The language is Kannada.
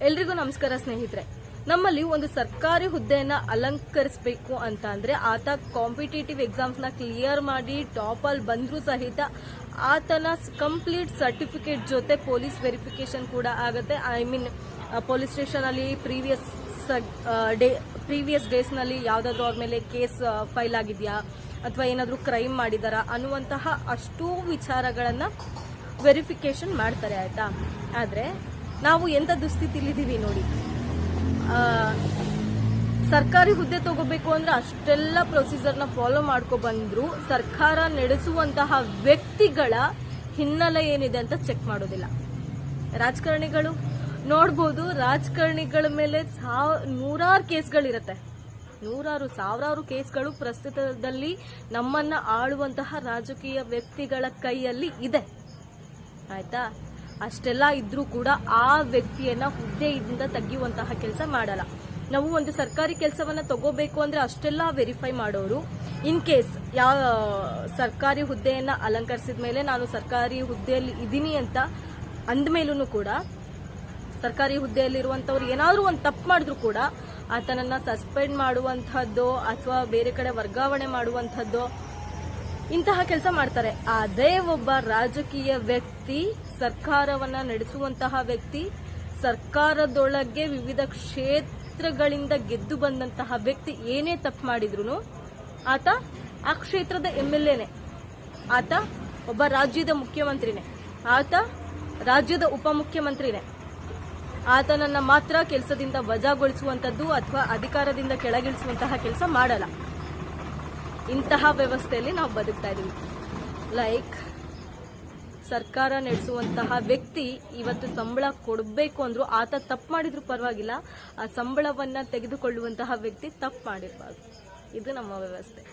ಎಲ್ರಿಗೂ ನಮಸ್ಕಾರ ಸ್ನೇಹಿತರೆ. ನಮ್ಮಲ್ಲಿ ಒಂದು ಸರ್ಕಾರಿ ಹುದ್ದೆಯನ್ನ ಅಲಂಕರಿಸಬೇಕು ಅಂತ ಅಂದ್ರೆ ಆತ ಕಾಂಪಿಟೇಟಿವ್ ಎಕ್ಸಾಮ್ಸ್ ನ ಕ್ಲಿಯರ್ ಮಾಡಿ ಟಾಪ್ ಅಲ್ಲಿ ಬಂದ್ರೂ ಸಹಿತ ಆತನ ಕಂಪ್ಲೀಟ್ ಸರ್ಟಿಫಿಕೇಟ್ ಜೊತೆ ಪೊಲೀಸ್ ವೆರಿಫಿಕೇಶನ್ ಕೂಡ ಆಗುತ್ತೆ. ಐ ಮೀನ್ ಪೊಲೀಸ್ ಸ್ಟೇಷನ್ ಅಲ್ಲಿ ಪ್ರೀವಿಯಸ್ ಡೇಸ್ ನಲ್ಲಿ ಯಾವ್ದಾದ್ರು ಅವ್ರ ಮೇಲೆ ಕೇಸ್ ಫೈಲ್ ಆಗಿದೆಯಾ ಅಥವಾ ಏನಾದ್ರೂ ಕ್ರೈಮ್ ಮಾಡಿದಾರಾ ಅನ್ನುವಂತಹ ಅಷ್ಟೂ ವಿಚಾರಗಳನ್ನ ವೆರಿಫಿಕೇಶನ್ ಮಾಡ್ತಾರೆ. ಆಯ್ತಾ, ಆದ್ರೆ ನಾವು ಎಂತ ದುಸ್ಥಿತಿಲಿದ್ದೀವಿ ನೋಡಿ. ಸರ್ಕಾರಿ ಹುದ್ದೆ ತಗೋಬೇಕು ಅಂದ್ರೆ ಅಷ್ಟೆಲ್ಲ ಪ್ರೊಸೀಜರ್ನ ಫಾಲೋ ಮಾಡ್ಕೊ ಬಂದ್ರು ಸರ್ಕಾರ ನಡೆಸುವಂತಹ ವ್ಯಕ್ತಿಗಳ ಹಿನ್ನೆಲೆ ಏನಿದೆ ಅಂತ ಚೆಕ್ ಮಾಡೋದಿಲ್ಲ. ರಾಜಕಾರಣಿಗಳು ನೋಡ್ಬೋದು, ರಾಜಕಾರಣಿಗಳ ಮೇಲೆ ನೂರಾರು ಕೇಸ್ಗಳಿರತ್ತೆ, ಸಾವಿರಾರು ಕೇಸ್ಗಳು ಪ್ರಸ್ತುತದಲ್ಲಿ ನಮ್ಮನ್ನ ಆಳುವಂತಹ ರಾಜಕೀಯ ವ್ಯಕ್ತಿಗಳ ಕೈಯಲ್ಲಿ ಇದೆ. ಆಯ್ತಾ, ಅಷ್ಟೆಲ್ಲ ಇದ್ರೂ ಕೂಡ ಆ ವ್ಯಕ್ತಿಯನ್ನ ಹುದ್ದೆಯಿಂದ ತೆಗೆಯುವಂತಹ ಕೆಲಸ ಮಾಡಲ್ಲ. ನಾವು ಒಂದು ಸರ್ಕಾರಿ ಕೆಲಸವನ್ನ ತಗೋಬೇಕು ಅಂದ್ರೆ ಅಷ್ಟೆಲ್ಲ ವೆರಿಫೈ ಮಾಡೋರು. ಇನ್ ಕೇಸ್ ಯಾವ ಸರ್ಕಾರಿ ಹುದ್ದೆಯನ್ನ ಅಲಂಕರಿಸಿದ ಮೇಲೆ ನಾನು ಸರ್ಕಾರಿ ಹುದ್ದೆಯಲ್ಲಿ ಇದ್ದೀನಿ ಅಂತ ಅಂದ್ಮೇಲೂ ಕೂಡ ಸರ್ಕಾರಿ ಹುದ್ದೆಯಲ್ಲಿರುವಂತವ್ರು ಏನಾದ್ರೂ ಒಂದು ತಪ್ಪು ಮಾಡಿದ್ರು ಕೂಡ ಆತನನ್ನ ಸಸ್ಪೆಂಡ್ ಮಾಡುವಂತಹದ್ದು ಅಥವಾ ಬೇರೆ ಕಡೆ ವರ್ಗಾವಣೆ ಮಾಡುವಂತಹದ್ದು ಇಂತಹ ಕೆಲಸ ಮಾಡ್ತಾರೆ. ಅದೇ ಒಬ್ಬ ರಾಜಕೀಯ ವ್ಯಕ್ತಿ, ಸರ್ಕಾರವನ್ನ ನಡೆಸುವಂತಹ ವ್ಯಕ್ತಿ, ಸರ್ಕಾರದೊಳಗೆ ವಿವಿಧ ಕ್ಷೇತ್ರಗಳಿಂದ ಗೆದ್ದು ಬಂದಂತಹ ವ್ಯಕ್ತಿ ಏನೇ ತಪ್ಪು ಮಾಡಿದ್ರು ಆತ ಆ ಕ್ಷೇತ್ರದ MLAನೇ, ಆತ ಒಬ್ಬ ರಾಜ್ಯದ ಮುಖ್ಯಮಂತ್ರಿನೇ, ಆತ ರಾಜ್ಯದ ಉಪಮುಖ್ಯಮಂತ್ರಿನೇ. ಆತನನ್ನ ಮಾತ್ರ ಕೆಲಸದಿಂದ ವಜಾಗೊಳಿಸುವಂತದ್ದು ಅಥವಾ ಅಧಿಕಾರದಿಂದ ಕೆಳಗಿಳಿಸುವಂತಹ ಕೆಲಸ ಮಾಡಲ್ಲ. ಇಂತಹ ವ್ಯವಸ್ಥೆಯಲ್ಲಿ ನಾವು ಬದುಕ್ತಾ ಇದೀವಿ. ಲೈಕ್ ಸರ್ಕಾರ ನಡೆಸುವಂತಹ ವ್ಯಕ್ತಿ ಇವತ್ತು ಸಂಬಳ ಕೊಡಬೇಕು ಅಂದ್ರೂ ಆತ ತಪ್ಪು ಮಾಡಿದ್ರು ಪರವಾಗಿಲ್ಲ, ಆ ಸಂಬಳವನ್ನ ತೆಗೆದುಕೊಳ್ಳುವಂತಹ ವ್ಯಕ್ತಿ ತಪ್ಪು ಮಾಡಿರಬಾರ್ದು. ಇದು ನಮ್ಮ ವ್ಯವಸ್ಥೆ.